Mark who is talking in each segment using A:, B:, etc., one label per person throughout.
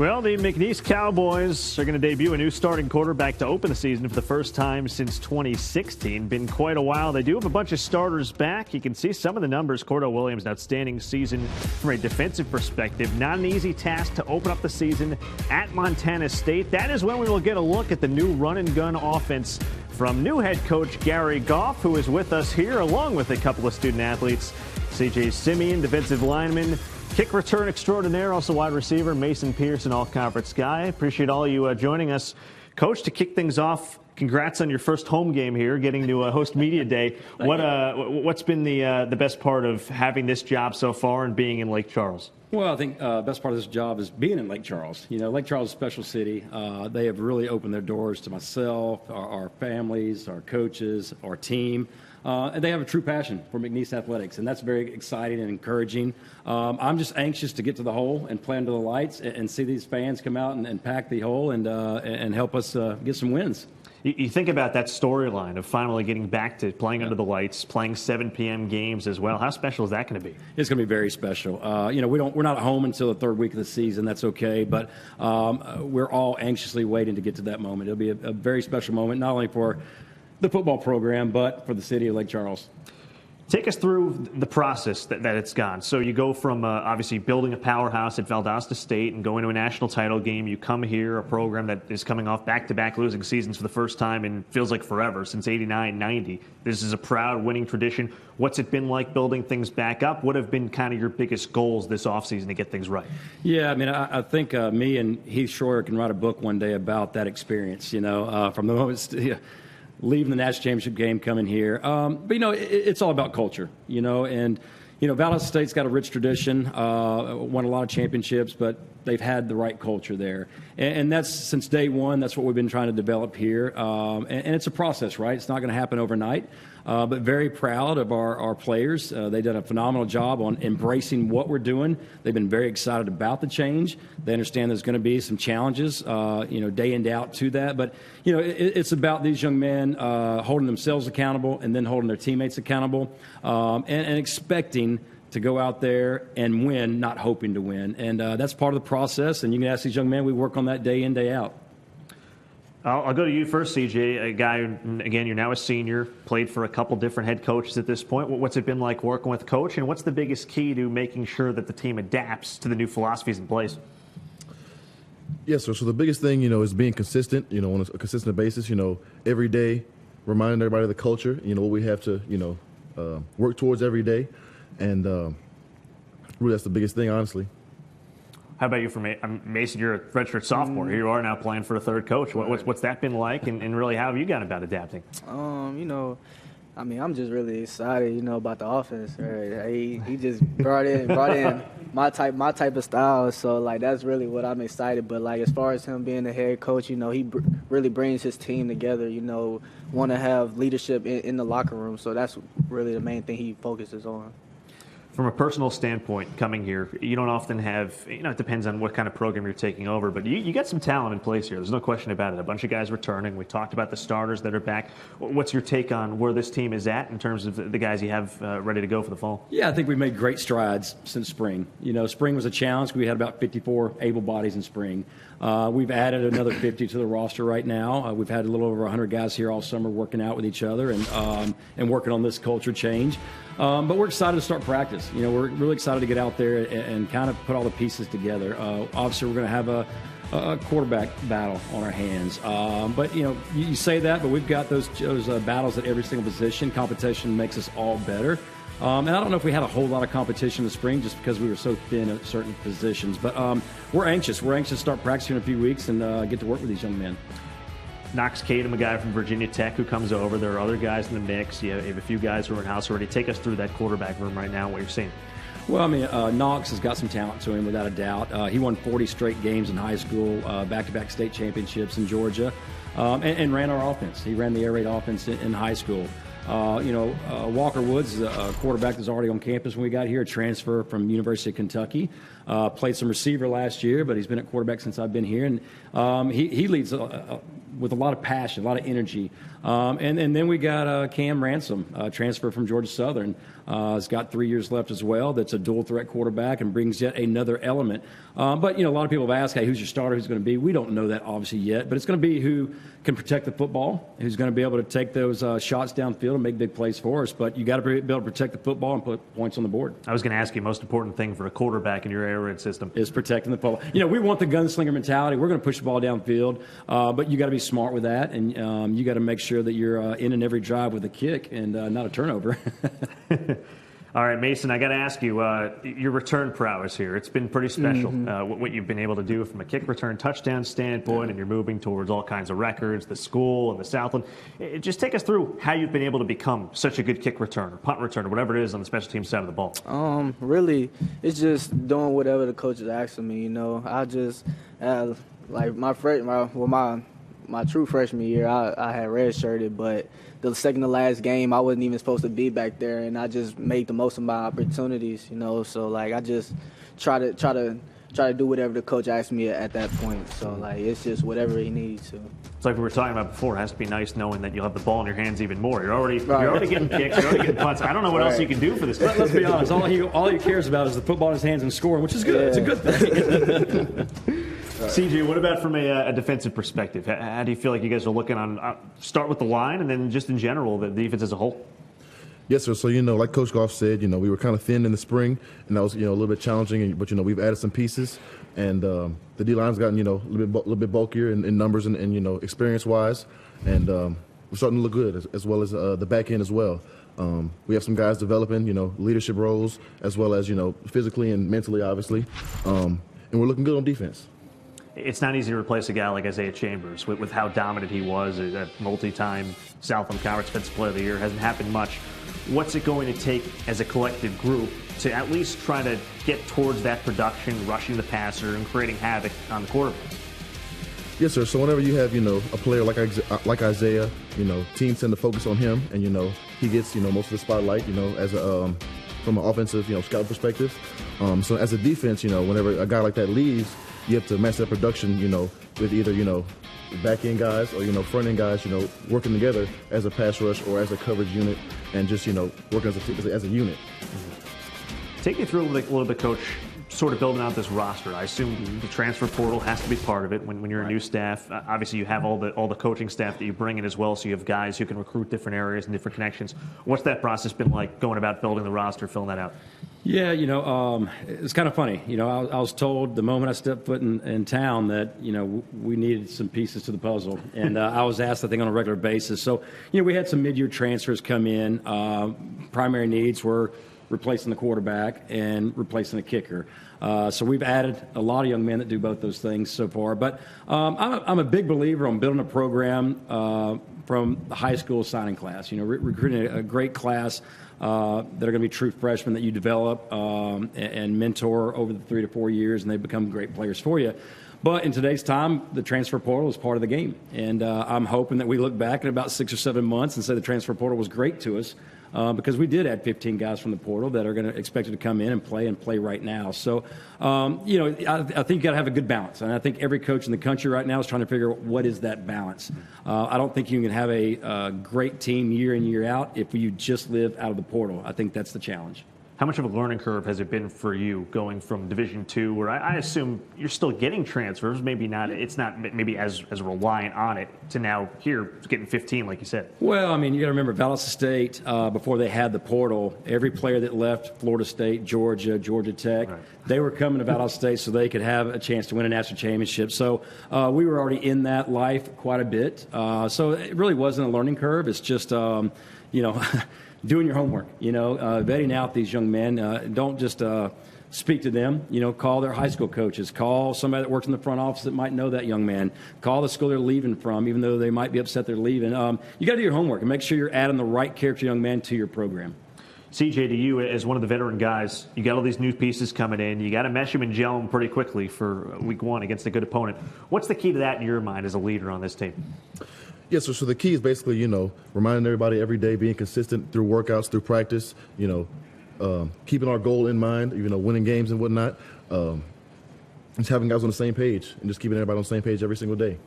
A: Well, the McNeese Cowboys are going to debut a new starting quarterback to open the season for the first time since 2016. Been quite a while. They do have a bunch of starters back. You can see some of the numbers. Cordell Williams, an outstanding season from a defensive perspective. Not an easy task to open up the season at Montana State. That is when we will get a look at the new run-and-gun offense from new head coach Gary Goff, who is with us here, along with a couple of student athletes. C.J. Semien, defensive lineman. Kick return extraordinaire, also wide receiver, Mason Pierce, an all-conference guy. Appreciate all you joining us. Coach, to kick things off, congrats on your first home game here, getting to host Media Day. What's been the best part of having this job so far and being in Lake Charles?
B: Well, I think the best part of this job is being in Lake Charles. You know, Lake Charles is a special city. They have really opened their doors to myself, our families, our coaches, our team. And they have a true passion for McNeese athletics, and that's very exciting and encouraging. I'm just anxious to get to the hole and play under the lights and see these fans come out and pack the hole and help us get some wins.
A: You think about that storyline of finally getting back to playing under the lights, playing 7 p.m. games as well. How special is that going to be?
B: It's going to be very special. We're not at home until the third week of the season. That's okay, but we're all anxiously waiting to get to that moment. It'll be a very special moment, not only for the football program, but for the city of Lake Charles.
A: Take us through the process that it's gone. So you go from obviously building a powerhouse at Valdosta State and going to a national title game. You come here, a program that is coming off back-to-back losing seasons for the first time in feels like forever, since 89-90. This is a proud winning tradition. What's it been like building things back up? What have been kind of your biggest goals this offseason to get things right? Yeah,
B: I mean, I think me and Heath Schroyer can write a book one day about that experience, from the moment leaving the national championship game, coming here. But, it's all about culture, and, Valdosta State's got a rich tradition, won a lot of championships, but they've had the right culture there. And that's since day one. That's what we've been trying to develop here. And it's a process, right? It's not going to happen overnight. But very proud of our players. They've done a phenomenal job on embracing what we're doing. They've been very excited about the change. They understand there's going to be some challenges, day in, day out to that. But, it's about these young men holding themselves accountable and then holding their teammates accountable and expecting to go out there and win, not hoping to win. And that's part of the process. And you can ask these young men, we work on that day in, day out.
A: I'll go to you first, CJ, a guy who, again, you're now a senior, played for a couple different head coaches at this point. What's it been like working with Coach, and what's the biggest key to making sure that the team adapts to the new philosophies in place?
C: Yes, sir. So the biggest thing, is being consistent, on a consistent basis, every day, reminding everybody of the culture, what we have to, work towards every day. And really that's the biggest thing, honestly.
A: How about you, Mason? You're a redshirt sophomore. Here you are now playing for a third coach. What's that been like, and really how have you gone about adapting?
D: I'm just really excited, about the offense. Right? He just brought in my type of style. So that's really what I'm excited. But as far as him being the head coach, he really brings his team together. Want to have leadership in the locker room. So that's really the main thing he focuses on.
A: From a personal standpoint, coming here, you don't often have, it depends on what kind of program you're taking over, but you got some talent in place here. There's no question about it. A bunch of guys returning. We talked about the starters that are back. What's your take on where this team is at in terms of the guys you have ready to go for the fall?
B: Yeah, I think we've made great strides since spring. Spring was a challenge. We had about 54 able bodies in spring. We've added another 50 to the roster right now. We've had a little over 100 guys here all summer working out with each other and working on this culture change. But we're excited to start practice. We're really excited to get out there and kind of put all the pieces together. Obviously, we're going to have a quarterback battle on our hands. But, you say that, but we've got those battles at every single position. Competition makes us all better. And I don't know if we had a whole lot of competition in the spring just because we were so thin at certain positions. But we're anxious. We're anxious to start practicing in a few weeks and get to work with these young men.
A: Knox Kadum, a guy from Virginia Tech who comes over. There are other guys in the mix. You have a few guys who are in-house already. Take us through that quarterback room right now, what you're seeing.
B: Well, Knox has got some talent to him, without a doubt. He won 40 straight games in high school, back-to-back state championships in Georgia, and ran our offense. He ran the air raid offense in high school. Walker Woods is a quarterback that's already on campus when we got here, a transfer from University of Kentucky. Played some receiver last year, but he's been at quarterback since I've been here. And he leads with a lot of passion, a lot of energy. And then we got Cam Ransom, transfer from Georgia Southern. Has got 3 years left as well. That's a dual threat quarterback and brings yet another element. But, a lot of people have asked, hey, who's your starter? Who's going to be? We don't know that obviously yet, but it's going to be who can protect the football, who's going to be able to take those shots downfield and make big plays for us. But you got to be able to protect the football and put points on the board.
A: I was going to ask you, most important thing for a quarterback in your air raid system
B: is protecting the football. We want the gunslinger mentality. We're going to push the ball downfield, but you got to be smart with that, and you got to make sure that you're in every drive with a kick and not a turnover.
A: All right, Mason, I got to ask you, your return prowess here. It's been pretty special, what you've been able to do from a kick return touchdown standpoint, and you're moving towards all kinds of records, the school and the Southland. Just take us through how you've been able to become such a good kick return or punt return or whatever it is on the special team side of the ball.
D: Really, it's just doing whatever the coach is asking me, I just, like my true freshman year, I had redshirted, but the second to last game, I wasn't even supposed to be back there, and I just made the most of my opportunities, So like I just try to do whatever the coach asks me at that point. So like it's just whatever he needs to.
A: It's like we were talking about before. It has to be nice knowing that you'll have the ball in your hands even more. You're already getting kicks. You're already getting punts. I don't know what else you can do for this.
B: Let's be honest. All he cares about is the football in his hands and scoring, which is good. Yeah. It's a good thing.
A: CJ, what about from a defensive perspective? How do you feel like you guys are looking on? Start with the line, and then just in general, the defense as a whole.
C: Yes, sir. So, like Coach Goff said, we were kind of thin in the spring, and that was, a little bit challenging. But, we've added some pieces, and the D-line's gotten, a little bit bulkier in numbers and experience-wise. And we're starting to look good, as well as the back end as well. We have some guys developing, leadership roles, as well as, physically and mentally, obviously. And we're looking good on defense.
A: It's not easy to replace a guy like Isaiah Chambers with how dominant he was, a multi-time Southland Conference Defensive Player of the Year. Hasn't happened much. What's it going to take as a collective group to at least try to get towards that production, rushing the passer, and creating havoc on the quarterback?
C: Yes, sir. So whenever you have, a player like Isaiah, teams tend to focus on him, and, he gets, most of the spotlight, as a from an offensive, scout perspective. So as a defense, whenever a guy like that leaves, you have to match that production, with either, back end guys or, front end guys, working together as a pass rush or as a coverage unit and just, working as a unit.
A: Take me through a little bit, Coach, sort of building out this roster. I assume the transfer portal has to be part of it when you're a new staff. Obviously, you have all the coaching staff that you bring in as well, so you have guys who can recruit different areas and different connections. What's that process been like going about building the roster, filling that out?
B: Yeah, it's kind of funny. I was told the moment I stepped foot in town that, we needed some pieces to the puzzle. And I was asked, I think, on a regular basis. So, we had some mid-year transfers come in. Primary needs were replacing the quarterback and replacing the kicker. So we've added a lot of young men that do both those things so far. But I'm a big believer on building a program from the high school signing class, recruiting a great class that are going to be true freshmen that you develop and mentor over the 3 to 4 years, and they become great players for you. But in today's time, the transfer portal is part of the game. And I'm hoping that we look back in about 6 or 7 months and say the transfer portal was great to us because we did add 15 guys from the portal that are going to expect to come in and play right now. So, I think you got to have a good balance. And I think every coach in the country right now is trying to figure out what is that balance. I don't think you can have a great team year in, year out if you just live out of the portal. I think that's the challenge.
A: How much of a learning curve has it been for you going from Division II, where I assume you're still getting transfers, maybe not, it's not maybe as reliant on it, to now here getting 15, like you said?
B: Well, you got to remember, Valdosta State, before they had the portal, every player that left Florida State, Georgia Tech, right, they were coming to Valdosta State so they could have a chance to win a national championship. So we were already in that life quite a bit. So it really wasn't a learning curve. It's just, doing your homework, vetting out these young men. Don't just speak to them, call their high school coaches, call somebody that works in the front office that might know that young man, call the school they're leaving from, even though they might be upset they're leaving. You got to do your homework and make sure you're adding the right character young man to your program.
A: CJ, to you, as one of the veteran guys, you got all these new pieces coming in. You got to mesh them and gel them pretty quickly for week one against a good opponent. What's the key to that in your mind as a leader on this team?
C: Yes, so the key is basically, reminding everybody every day, being consistent through workouts, through practice, keeping our goal in mind, winning games and whatnot. Just having guys on the same page and just keeping everybody on the same page every single day.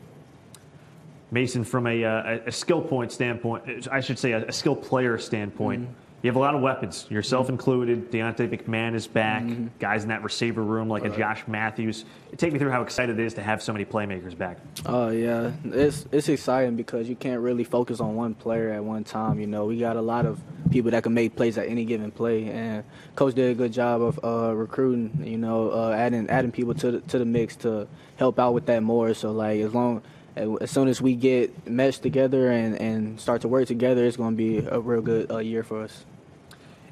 A: Mason, from a skill point standpoint, I should say a skill player standpoint, you have a lot of weapons, yourself included. Deontay McMahon is back. Guys in that receiver room like a Josh Matthews. Take me through how excited it is to have so many playmakers back.
D: Oh, yeah. It's exciting because you can't really focus on one player at one time. You know, we got a lot of people that can make plays at any given play, and Coach did a good job of recruiting, you know, adding people to the mix to help out with that more. So, like, as soon as we get meshed together and start to work together, it's going to be a real good year for us.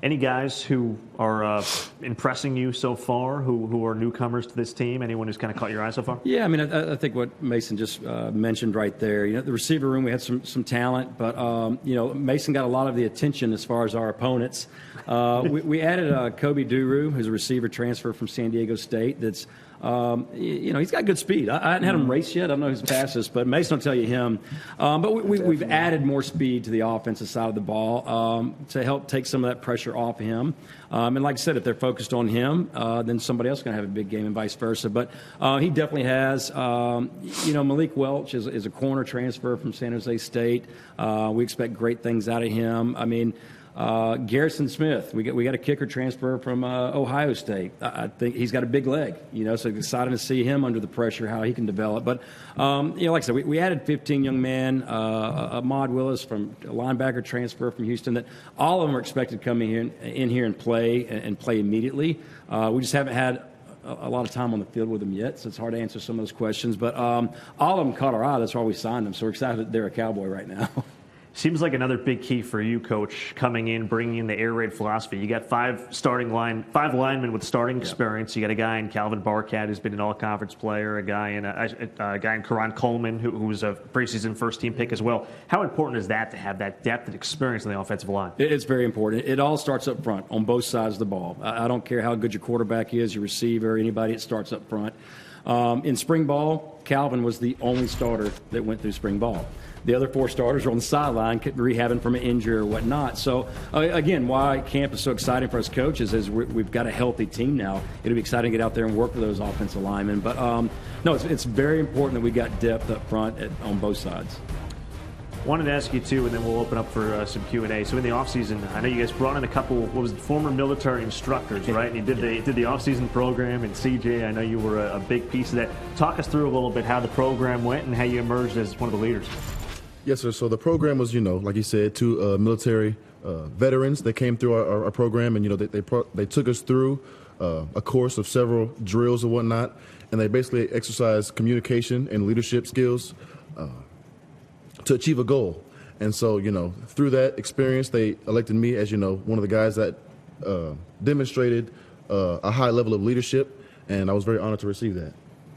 A: Any guys who are impressing you so far, who are newcomers to this team? Anyone who's kind of caught your eye so far?
B: Yeah, I mean, I think what Mason just mentioned right there. You know, the receiver room, we had some talent, but you know, Mason got a lot of the attention as far as our opponents. We added Kobe Duru, who's a receiver transfer from San Diego State. That's you know, he's got good speed. I hadn't had him race yet. I don't know who's fastest, but Mason will tell you him. But we've added more speed to the offensive side of the ball to help take some of that pressure off him. And like I said, if they're focused on him, then somebody else is going to have a big game and vice versa. But he definitely has. You know, Malik Welch is a corner transfer from San Jose State. We expect great things out of him. I mean, Garrison Smith, we got a kicker transfer from Ohio State. I think he's got a big leg, you know, so excited to see him under the pressure, how he can develop. But, you know, like I said, we added 15 young men, Ahmad Willis from a linebacker transfer from Houston, that all of them are expected to come in here and play immediately. We just haven't had a lot of time on the field with them yet, so it's hard to answer some of those questions. But all of them caught our eye. That's why we signed them. So we're excited that they're a Cowboy right now.
A: Seems like another big key for you, Coach, coming in, bringing in the air raid philosophy. You got five linemen with starting experience. You got a guy in Calvin Barkat who's been an all-conference player, a guy in Karan Coleman who was a preseason first-team pick as well. How important is that to have that depth and experience on the offensive line?
B: It's very important. It all starts up front on both sides of the ball. I don't care how good your quarterback is, your receiver, anybody. It starts up front. In spring ball, Calvin was the only starter that went through spring ball. The other four starters are on the sideline, rehabbing from an injury or whatnot. So, again, why camp is so exciting for us coaches is we've got a healthy team now. It'll be exciting to get out there and work with those offensive linemen. But, no, it's very important that we got depth up front on both sides.
A: Wanted to ask you, too, and then we'll open up for some Q&A. So in the offseason, I know you guys brought in a couple, former military instructors, right? And you did the offseason program. And CJ, I know you were a big piece of that. Talk us through a little bit how the program went and how you emerged as one of the leaders.
C: Yes, sir. So the program was, you know, like you said, two military veterans that came through our program, and you know they took us through a course of several drills and whatnot, and they basically exercised communication and leadership skills to achieve a goal. And so, you know, through that experience, they elected me as, you know, one of the guys that demonstrated a high level of leadership, and I was very honored to receive that.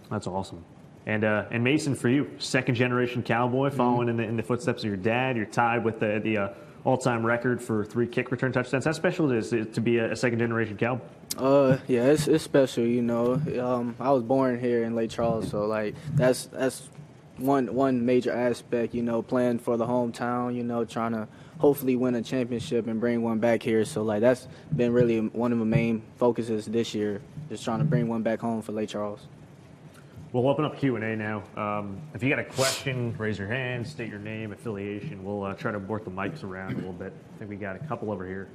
A: That's awesome. And Mason, for you, second-generation Cowboy, following in the footsteps of your dad. You're tied with the all-time record for 3 kick return touchdowns. How special it is to be a second-generation Cowboy?
D: Yeah, it's special. You know, I was born here in Lake Charles, so like that's one major aspect. You know, playing for the hometown. You know, trying to hopefully win a championship and bring one back here. So like that's been really one of the main focuses this year, just trying to bring one back home for Lake Charles.
A: We'll open up Q&A now. If you got a question, raise your hand, state your name, affiliation. We'll try to work the mics around a little bit. I think we got a couple over here.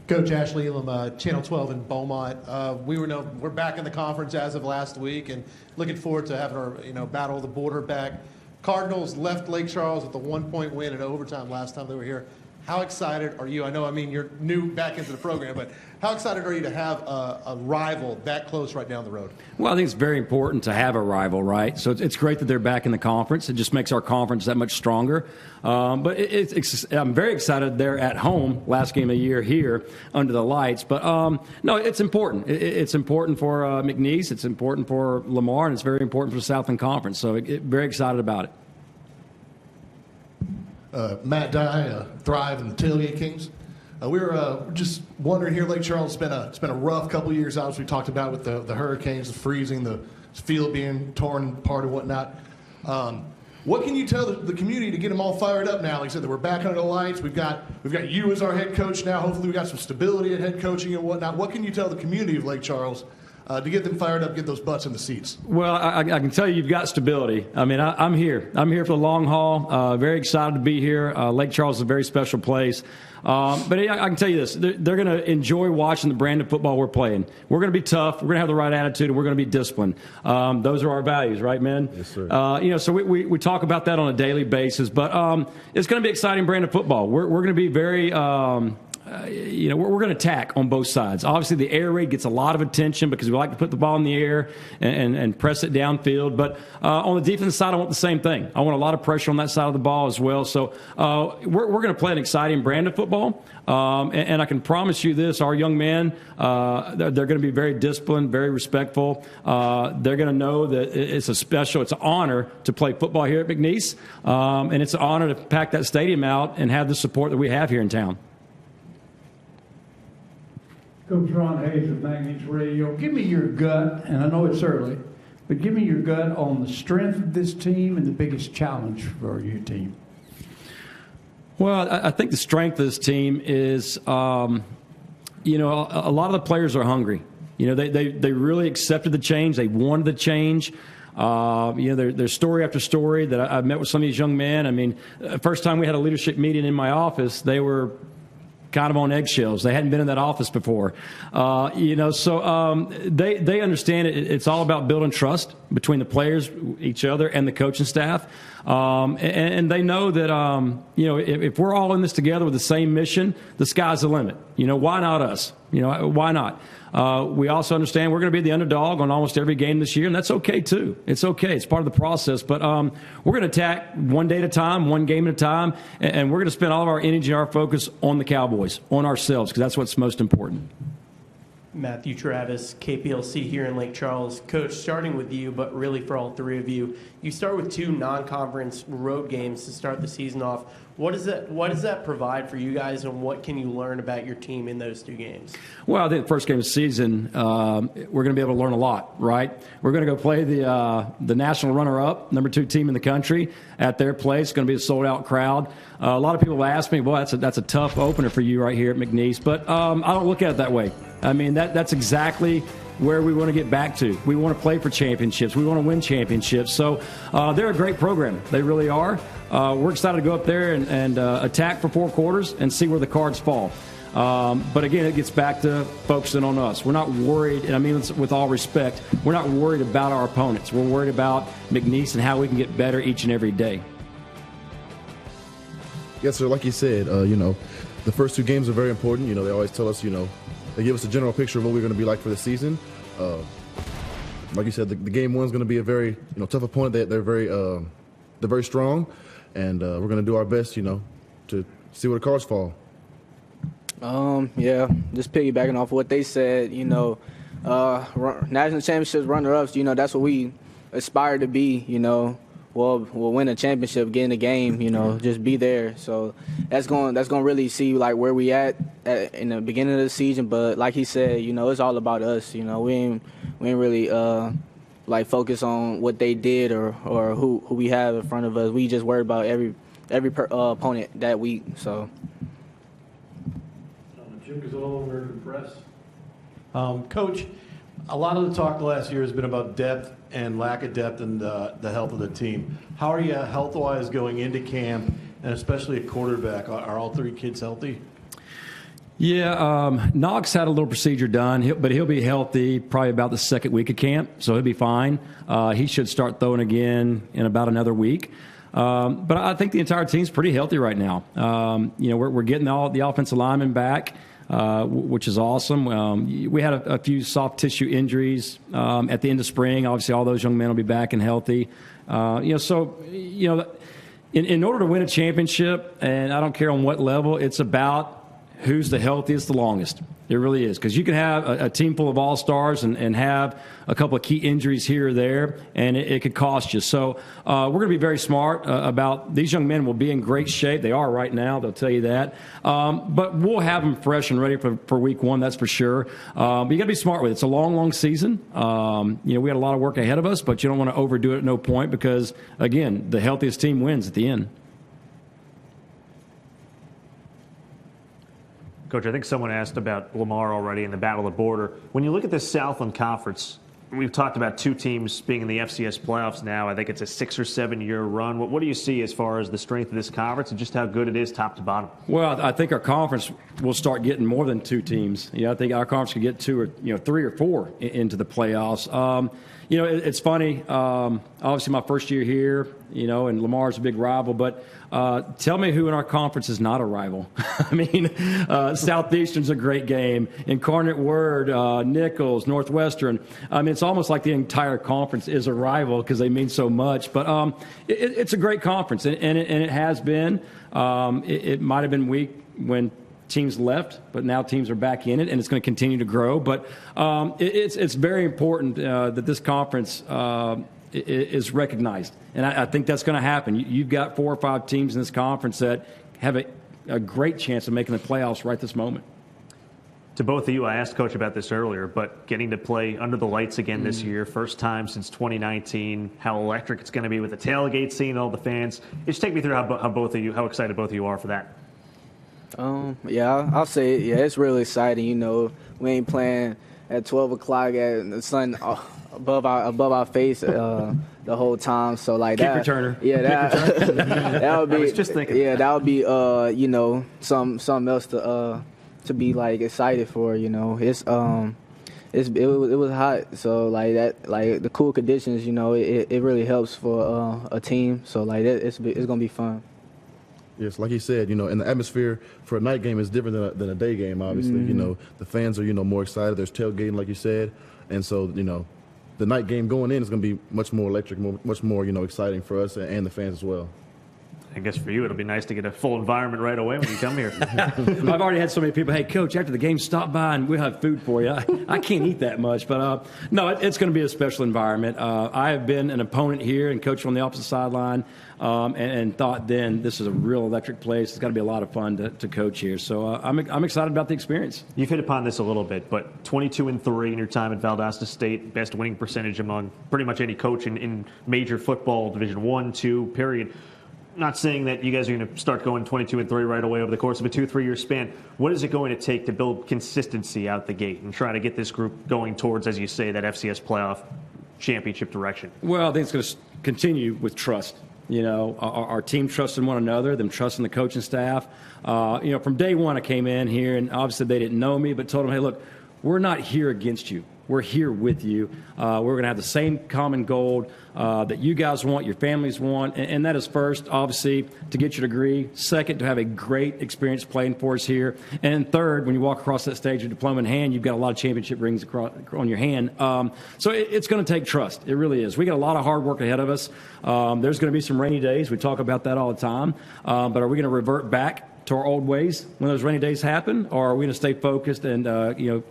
E: Coach Ashley Elam, Channel 12 in Beaumont. We're back in the conference as of last week, and looking forward to having our battle of the border back. Cardinals left Lake Charles with a 1-point win in overtime last time they were here. How excited are you? I know, you're new back into the program, but how excited are you to have a rival that close right down the road?
B: Well, I think it's very important to have a rival, right? So it's great that they're back in the conference. It just makes our conference that much stronger. But I'm very excited they're at home, last game of the year here under the lights. But, no, it's important. It's important for McNeese. It's important for Lamar, and it's very important for the Southland Conference. So very excited about it.
F: Matt Dye, Thrive, and the Tailgate Kings. We were just wondering here, Lake Charles, it's been a rough couple of years, obviously we talked about with the hurricanes, the freezing, the field being torn apart and whatnot. What can you tell the community to get them all fired up now? Like I said, that we're back under the lights. We've got you as our head coach now. Hopefully we got some stability at head coaching and whatnot. What can you tell the community of Lake Charles to get them fired up, get those butts in the seats?
B: Well, I can tell you've got stability. I mean, I'm here. I'm here for the long haul. Very excited to be here. Lake Charles is a very special place. But I can tell you this. They're going to enjoy watching the brand of football we're playing. We're going to be tough. We're going to have the right attitude, and we're going to be disciplined. Those are our values, right, man?
C: Yes, sir.
B: So we talk about that on a daily basis. But it's going to be an exciting brand of football. We're going to be very we're going to attack on both sides. Obviously, the air raid gets a lot of attention because we like to put the ball in the air and press it downfield. But on the defensive side, I want the same thing. I want a lot of pressure on that side of the ball as well. So we're going to play an exciting brand of football. And I can promise you this, our young men, they're going to be very disciplined, very respectful. They're going to know that it's an honor to play football here at McNeese. And it's an honor to pack that stadium out and have the support that we have here in town.
G: Coach Ron Hayes of McNeese Radio. Give me your gut, and I know it's early, but give me your gut on the strength of this team and the biggest challenge for your team.
B: Well, I think the strength of this team is, a lot of the players are hungry. They really accepted the change. They wanted the change. There's story after story that I've met with some of these young men. I mean, first time we had a leadership meeting in my office, they were kind of on eggshells. They hadn't been in that office before. So they understand it. It's all about building trust between the players, each other, and the coaching staff. And they know that, if we're all in this together with the same mission, the sky's the limit. Why not us? Why not? We also understand we're going to be the underdog on almost every game this year, and that's okay, too. It's okay. It's part of the process. But we're going to attack one day at a time, one game at a time, and we're going to spend all of our energy and our focus on the Cowboys, on ourselves, because that's what's most important.
H: Matthew Travis, KPLC here in Lake Charles. Coach, starting with you, but really for all three of you, you start with 2 non-conference road games to start the season off. What does that provide for you guys, and what can you learn about your team in those 2 games? Well,
B: I think the first game of the season, we're going to be able to learn a lot, right? We're going to go play the national runner-up, number 2 team in the country, at their place. It's going to be a sold-out crowd. A lot of people ask me, well, that's a tough opener for you right here at McNeese, but I don't look at it that way. I mean, that's exactly where we want to get back to. We want to play for championships. We want to win championships. So they're a great program. They really are. We're excited to go up there and attack for 4 quarters and see where the cards fall. But again, it gets back to focusing on us. We're not worried, and I mean this with all respect, we're not worried about our opponents. We're worried about McNeese and how we can get better each and every day.
C: Yes, sir. Like you said, the first 2 games are very important. They always tell us, they give us a general picture of what we're going to be like for the season. Like you said, the game 1 is going to be a very tough opponent. They're very strong, and we're going to do our best, to see where the cards fall.
D: Just piggybacking off what they said, national championships runner-ups, that's what we aspire to be, We'll win a championship, get in the game, just be there. So that's going to really see like where we at in the beginning of the season. But like he said, it's all about us. We ain't really focus on what they did or who we have in front of us. We just worry about every opponent that week. So.
G: Jim Gazzolo, American Press.
I: Coach, a lot of the talk the last year has been about depth and lack of depth and the health of the team. How are you health-wise going into camp, and especially at quarterback? Are all 3 kids healthy?
B: Yeah, Knox had a little procedure done, but he'll be healthy probably about the 2nd week of camp, so he'll be fine. He should start throwing again in about another week. But I think the entire team's pretty healthy right now. We're getting all the offensive linemen back, which is awesome. We had a few soft tissue injuries at the end of spring. Obviously, all those young men will be back and healthy. In order to win a championship, and I don't care on what level, it's about who's the healthiest the longest. It really is, because you can have a team full of all-stars and have a couple of key injuries here or there, and it could cost you. So we're going to be very smart about these young men will be in great shape. They are right now, they'll tell you that. But we'll have them fresh and ready for week 1, that's for sure. But you got to be smart with it. It's a long, long season. We got a lot of work ahead of us, but you don't want to overdo it at no point because, again, the healthiest team wins at the end.
A: Coach, I think someone asked about Lamar already in the Battle of the Border. When you look at this Southland Conference, we've talked about 2 teams being in the FCS playoffs now. I think it's a 6 or 7 year run. What do you see as far as the strength of this conference and just how good it is top to bottom?
B: Well, I think our conference will start getting more than 2 teams. I think our conference could get 2 or 3 or 4 into the playoffs. It's funny. Obviously, my first year here, and Lamar's a big rival, but tell me who in our conference is not a rival. I mean, Southeastern's a great game. Incarnate Word, Nichols, Northwestern. I mean, it's almost like the entire conference is a rival because they mean so much. But it's a great conference, and it has been. It might have been weak when teams left, but now teams are back in it, and it's going to continue to grow. But it's very important that this conference is recognized, and I think that's going to happen. You've got 4 or 5 teams in this conference that have a great chance of making the playoffs right this moment.
A: To both of you, I asked Coach about this earlier, but getting to play under the lights again this year, first time since 2019, how electric it's going to be with the tailgate scene, all the fans. Just take me through how excited both of you are for that.
D: Yeah, I'll say it. Yeah, it's really exciting. We ain't playing at 12 o'clock at the sun above our face the whole time. So like
B: Kick
D: that.
B: returner.
D: Yeah, that would be.
A: I was just thinking.
D: Yeah, that would be something else to be like excited for. It was hot. So like that, like the cool conditions. It really helps for a team. So like it's gonna be fun.
C: Yes, like he said, and the atmosphere for a night game is different than a day game, obviously.
D: Mm-hmm.
C: The fans are, more excited. There's tailgating, like you said. And so, the night game going in is going to be much more electric, much more, exciting for us and the fans as well.
A: I guess for you, it'll be nice to get a full environment right away when you come here.
B: I've already had so many people, hey, Coach, after the game, stop by and we'll have food for you. I can't eat that much. But, no, it's going to be a special environment. I have been an opponent here and coached on the opposite sideline and thought then this is a real electric place. It's got to be a lot of fun to coach here. So I'm excited about the experience.
A: You've hit upon this a little bit, but 22-3 in your time at Valdosta State, best winning percentage among pretty much any coach in major football, Division I, II, period. Not saying that you guys are going to start going 22-3 right away over the course of a 2-3 year span. What is it going to take to build consistency out the gate and try to get this group going towards, as you say, that FCS playoff championship direction?
B: Well, I think it's going to continue with trust. Our team trusting one another, them trusting the coaching staff. From day one I came in here, and obviously they didn't know me, but told them, hey, look, we're not here against you. We're here with you. We're going to have the same common goal that you guys want, your families want, and that is first, obviously, to get your degree. Second, to have a great experience playing for us here. And third, when you walk across that stage with diploma in hand, you've got a lot of championship rings on your hand. So it's going to take trust. It really is. We got a lot of hard work ahead of us. There's going to be some rainy days. We talk about that all the time. But are we going to revert back to our old ways when those rainy days happen, or are we going to stay focused and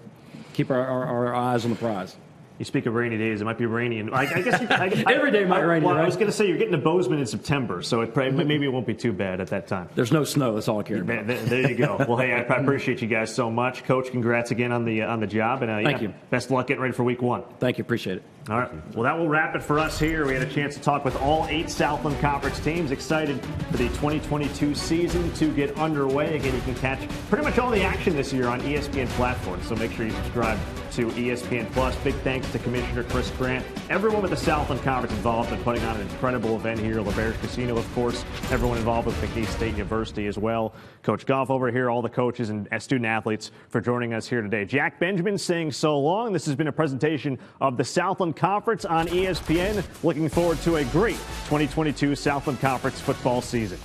B: keep our eyes on the prize?
A: You speak of rainy days. It might be rainy, and I guess
B: every day might rain.
A: Well,
B: right?
A: I was going to say you're getting to Bozeman in September, so maybe it won't be too bad at that time.
B: There's no snow. That's all I care about.
A: There you go. Well, hey, I appreciate you guys so much, Coach. Congrats again on the job, and
B: thank you.
A: Best of luck getting ready for Week 1.
B: Thank you. Appreciate it.
A: All right. Well, that will wrap it for us here. We had a chance to talk with all 8 Southland Conference teams. Excited for the 2022 season to get underway. Again, you can catch pretty much all the action this year on ESPN platforms, so make sure you subscribe to ESPN Plus. Big thanks to Commissioner Chris Grant, everyone with the Southland Conference involved in putting on an incredible event here. LeBaire Casino, of course, everyone involved with McNeese State University as well. Coach Goff over here, all the coaches and student athletes for joining us here today. Jack Benjamin saying so long. This has been a presentation of the Southland Conference on ESPN. Looking forward to a great 2022 Southland Conference football season.